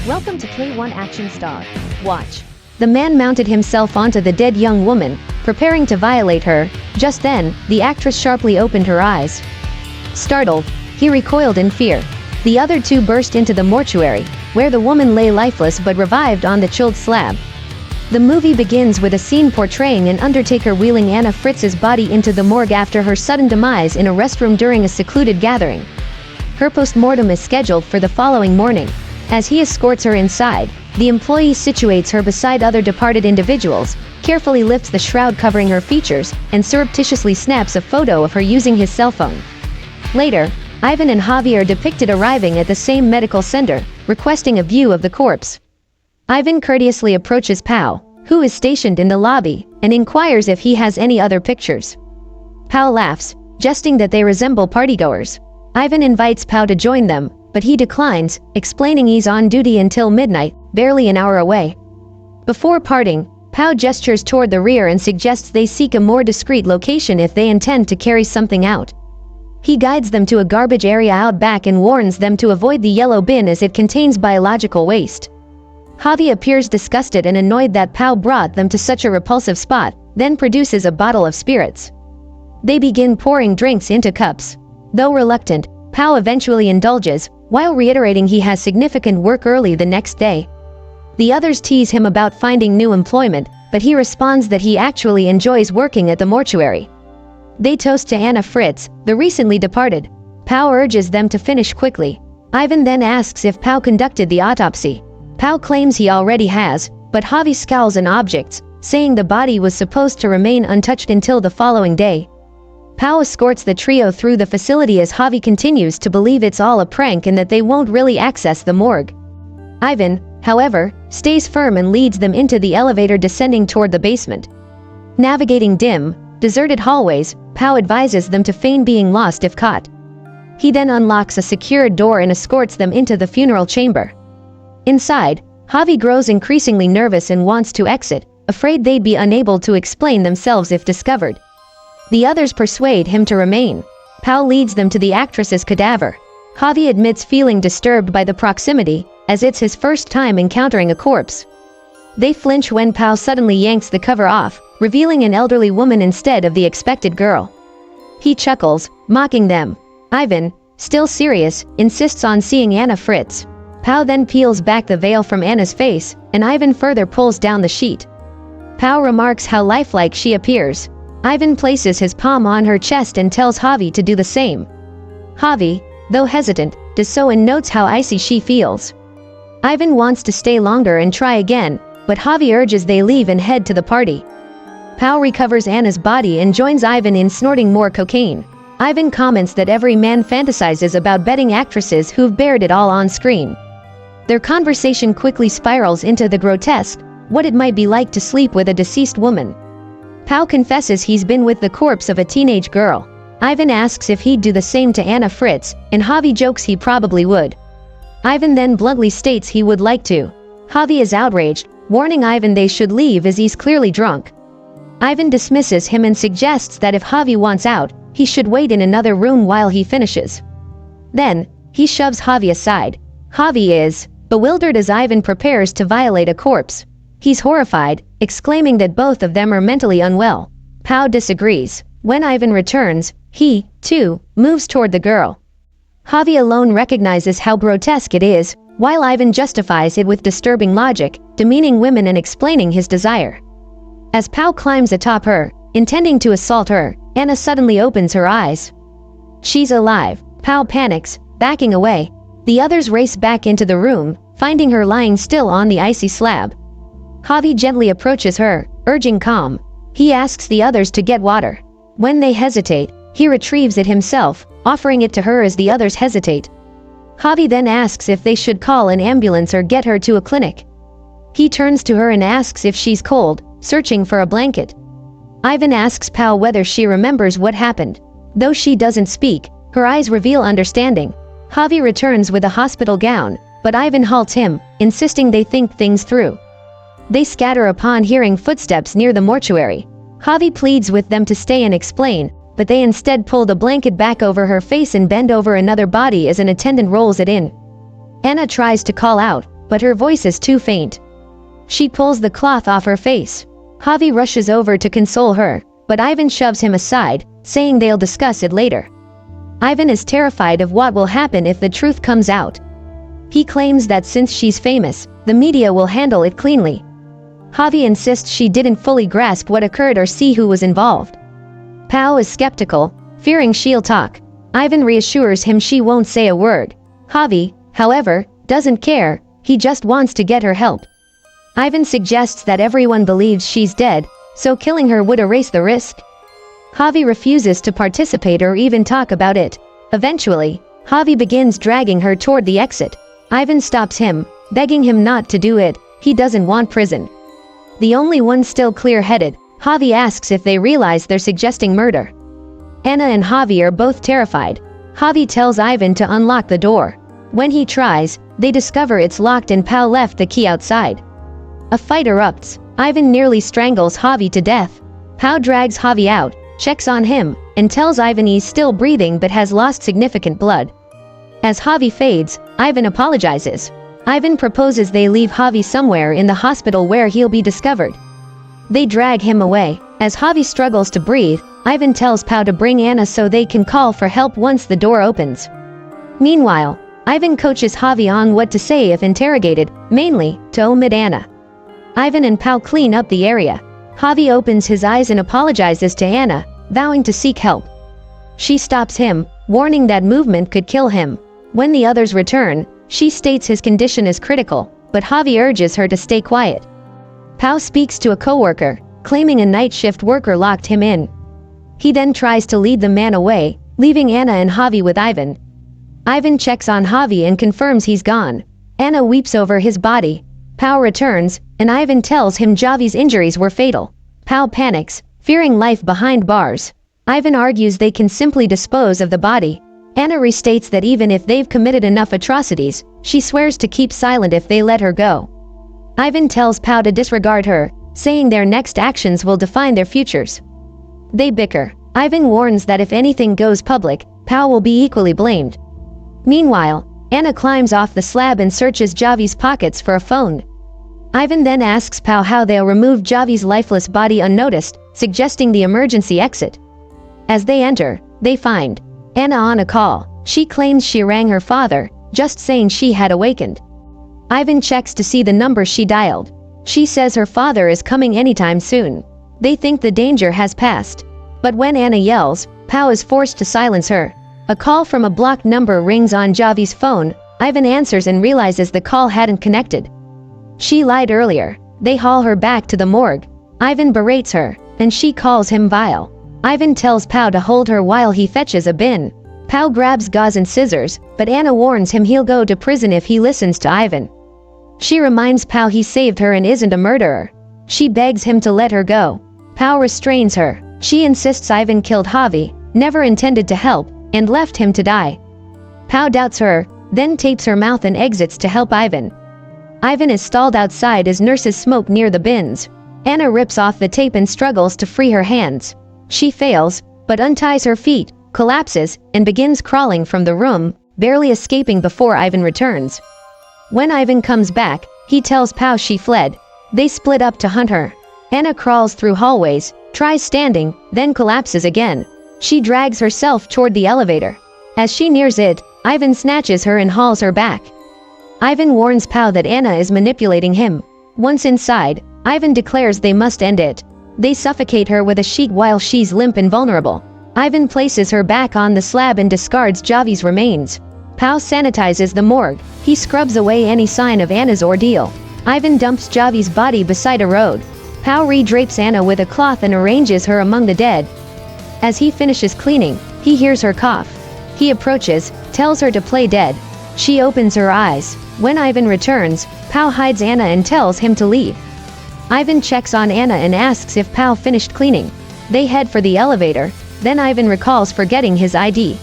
Welcome to Kaywon Action Star. Watch. The man mounted himself onto the dead young woman, preparing to violate her. Just then, the actress sharply opened her eyes. Startled, he recoiled in fear. The other two burst into the mortuary, where the woman lay lifeless but revived on the chilled slab. The movie begins with a scene portraying an undertaker wheeling Anna Fritz's body into the morgue after her sudden demise in a restroom during a secluded gathering. Her post-mortem is scheduled for the following morning. As he escorts her inside, the employee situates her beside other departed individuals, carefully lifts the shroud covering her features, and surreptitiously snaps a photo of her using his cell phone. Later, Ivan and Javi are depicted arriving at the same medical center, requesting a view of the corpse. Ivan courteously approaches Pao, who is stationed in the lobby, and inquires if he has any other pictures. Pao laughs, jesting that they resemble partygoers. Ivan invites Pao to join them, but he declines, explaining he's on duty until midnight, barely an hour away. Before parting, Pao gestures toward the rear and suggests they seek a more discreet location if they intend to carry something out. He guides them to a garbage area out back and warns them to avoid the yellow bin as it contains biological waste. Javi appears disgusted and annoyed that Pao brought them to such a repulsive spot, then produces a bottle of spirits. They begin pouring drinks into cups. Though reluctant, Pao eventually indulges, while reiterating he has significant work early the next day. The others tease him about finding new employment, but he responds that he actually enjoys working at the mortuary. They toast to Anna Fritz, the recently departed. Pao urges them to finish quickly. Ivan then asks if Pao conducted the autopsy. Pao claims he already has, but Javi scowls and objects, saying the body was supposed to remain untouched until the following day. Pao escorts the trio through the facility as Javi continues to believe it's all a prank and that they won't really access the morgue. Ivan, however, stays firm and leads them into the elevator descending toward the basement. Navigating dim, deserted hallways, Pao advises them to feign being lost if caught. He then unlocks a secured door and escorts them into the funeral chamber. Inside, Javi grows increasingly nervous and wants to exit, afraid they'd be unable to explain themselves if discovered. The others persuade him to remain. Pao leads them to the actress's cadaver. Javi admits feeling disturbed by the proximity, as it's his first time encountering a corpse. They flinch when Pao suddenly yanks the cover off, revealing an elderly woman instead of the expected girl. He chuckles, mocking them. Ivan, still serious, insists on seeing Anna Fritz. Pao then peels back the veil from Anna's face, and Ivan further pulls down the sheet. Pao remarks how lifelike she appears. Ivan places his palm on her chest and tells Javi to do the same. Javi, though hesitant, does so and notes how icy she feels. Ivan wants to stay longer and try again, but Javi urges they leave and head to the party. Pao recovers Anna's body and joins Ivan in snorting more cocaine. Ivan comments that every man fantasizes about betting actresses who've bared it all on screen. Their conversation quickly spirals into the grotesque, what it might be like to sleep with a deceased woman. Pao confesses he's been with the corpse of a teenage girl. Ivan asks if he'd do the same to Anna Fritz, and Javi jokes he probably would. Ivan then bluntly states he would like to. Javi is outraged, warning Ivan they should leave as he's clearly drunk. Ivan dismisses him and suggests that if Javi wants out, he should wait in another room while he finishes. Then, he shoves Javi aside. Javi is bewildered as Ivan prepares to violate a corpse. He's horrified, exclaiming that both of them are mentally unwell. Pao disagrees. When Ivan returns, he, too, moves toward the girl. Javi alone recognizes how grotesque it is, while Ivan justifies it with disturbing logic, demeaning women and explaining his desire. As Pao climbs atop her, intending to assault her, Anna suddenly opens her eyes. She's alive. Pao panics, backing away. The others race back into the room, finding her lying still on the icy slab. Javi gently approaches her, urging calm. He asks the others to get water. When they hesitate, he retrieves it himself, offering it to her as the others hesitate. Javi then asks if they should call an ambulance or get her to a clinic. He turns to her and asks if she's cold, searching for a blanket. Ivan asks Pao whether she remembers what happened. Though she doesn't speak, her eyes reveal understanding. Javi returns with a hospital gown, but Ivan halts him, insisting they think things through. They scatter upon hearing footsteps near the mortuary. Javi pleads with them to stay and explain, but they instead pull the blanket back over her face and bend over another body as an attendant rolls it in. Anna tries to call out, but her voice is too faint. She pulls the cloth off her face. Javi rushes over to console her, but Ivan shoves him aside, saying they'll discuss it later. Ivan is terrified of what will happen if the truth comes out. He claims that since she's famous, the media will handle it cleanly. Javi insists she didn't fully grasp what occurred or see who was involved. Pao is skeptical, fearing she'll talk. Ivan reassures him she won't say a word. Javi, however, doesn't care, he just wants to get her help. Ivan suggests that everyone believes she's dead, so killing her would erase the risk. Javi refuses to participate or even talk about it. Eventually, Javi begins dragging her toward the exit. Ivan stops him, begging him not to do it, he doesn't want prison. The only one still clear-headed, Javi asks if they realize they're suggesting murder. Anna and Javi are both terrified. Javi tells Ivan to unlock the door. When he tries, they discover it's locked and Pao left the key outside. A fight erupts. Ivan nearly strangles Javi to death. Pao drags Javi out, checks on him, and tells Ivan he's still breathing but has lost significant blood. As Javi fades, Ivan apologizes. Ivan proposes they leave Javi somewhere in the hospital where he'll be discovered. They drag him away. As Javi struggles to breathe, Ivan tells Pao to bring Anna so they can call for help once the door opens. Meanwhile, Ivan coaches Javi on what to say if interrogated, mainly to omit Anna. Ivan and Pao clean up the area. Javi opens his eyes and apologizes to Anna, vowing to seek help. She stops him, warning that movement could kill him. When the others return, she states his condition is critical, but Javi urges her to stay quiet. Pao speaks to a coworker, claiming a night shift worker locked him in. He then tries to lead the man away, leaving Anna and Javi with Ivan. Ivan checks on Javi and confirms he's gone. Anna weeps over his body. Pao returns, and Ivan tells him Javi's injuries were fatal. Pao panics, fearing life behind bars. Ivan argues they can simply dispose of the body. Anna restates that even if they've committed enough atrocities, she swears to keep silent if they let her go. Ivan tells Pao to disregard her, saying their next actions will define their futures. They bicker. Ivan warns that if anything goes public, Pao will be equally blamed. Meanwhile, Anna climbs off the slab and searches Javi's pockets for a phone. Ivan then asks Pao how they'll remove Javi's lifeless body unnoticed, suggesting the emergency exit. As they enter, they find Anna on a call. She claims she rang her father, just saying she had awakened. Ivan checks to see the number she dialed. She says her father is coming anytime soon. They think the danger has passed. But when Anna yells, Pao is forced to silence her. A call from a blocked number rings on Javi's phone. Ivan answers and realizes the call hadn't connected. She lied earlier. They haul her back to the morgue. Ivan berates her, and she calls him vile. Ivan tells Pao to hold her while he fetches a bin. Pao grabs gauze and scissors, but Anna warns him he'll go to prison if he listens to Ivan. She reminds Pao he saved her and isn't a murderer. She begs him to let her go. Pao restrains her. She insists Ivan killed Javi, never intended to help, and left him to die. Pao doubts her, then tapes her mouth and exits to help Ivan. Ivan is stalled outside as nurses smoke near the bins. Anna rips off the tape and struggles to free her hands. She fails, but unties her feet, collapses, and begins crawling from the room, barely escaping before Ivan returns. When Ivan comes back, he tells Pao she fled. They split up to hunt her. Anna crawls through hallways, tries standing, then collapses again. She drags herself toward the elevator. As she nears it, Ivan snatches her and hauls her back. Ivan warns Pao that Anna is manipulating him. Once inside, Ivan declares they must end it. They suffocate her with a sheet while she's limp and vulnerable. Ivan places her back on the slab and discards Javi's remains. Pao sanitizes the morgue. He scrubs away any sign of Anna's ordeal. Ivan dumps Javi's body beside a road. Pao redrapes Anna with a cloth and arranges her among the dead. As he finishes cleaning, he hears her cough. He approaches, tells her to play dead. She opens her eyes. When Ivan returns, Pao hides Anna and tells him to leave. Ivan checks on Anna and asks if Pao finished cleaning. They head for the elevator, then Ivan recalls forgetting his ID.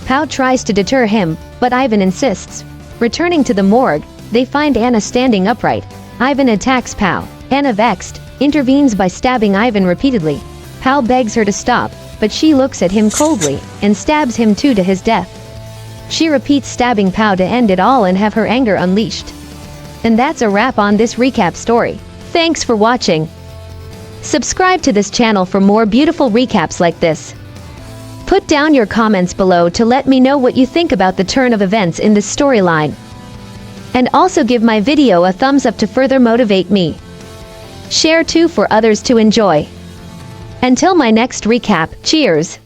Pao tries to deter him, but Ivan insists. Returning to the morgue, they find Anna standing upright. Ivan attacks Pao. Anna, vexed, intervenes by stabbing Ivan repeatedly. Pao begs her to stop, but she looks at him coldly and stabs him too to his death. She repeats stabbing Pao to end it all and have her anger unleashed. And that's a wrap on this recap story. Thanks for watching. Subscribe to this channel for more beautiful recaps like this. Put down your comments below to let me know what you think about the turn of events in this storyline. And also give my video a thumbs up to further motivate me. Share too for others to enjoy. Until my next recap, cheers!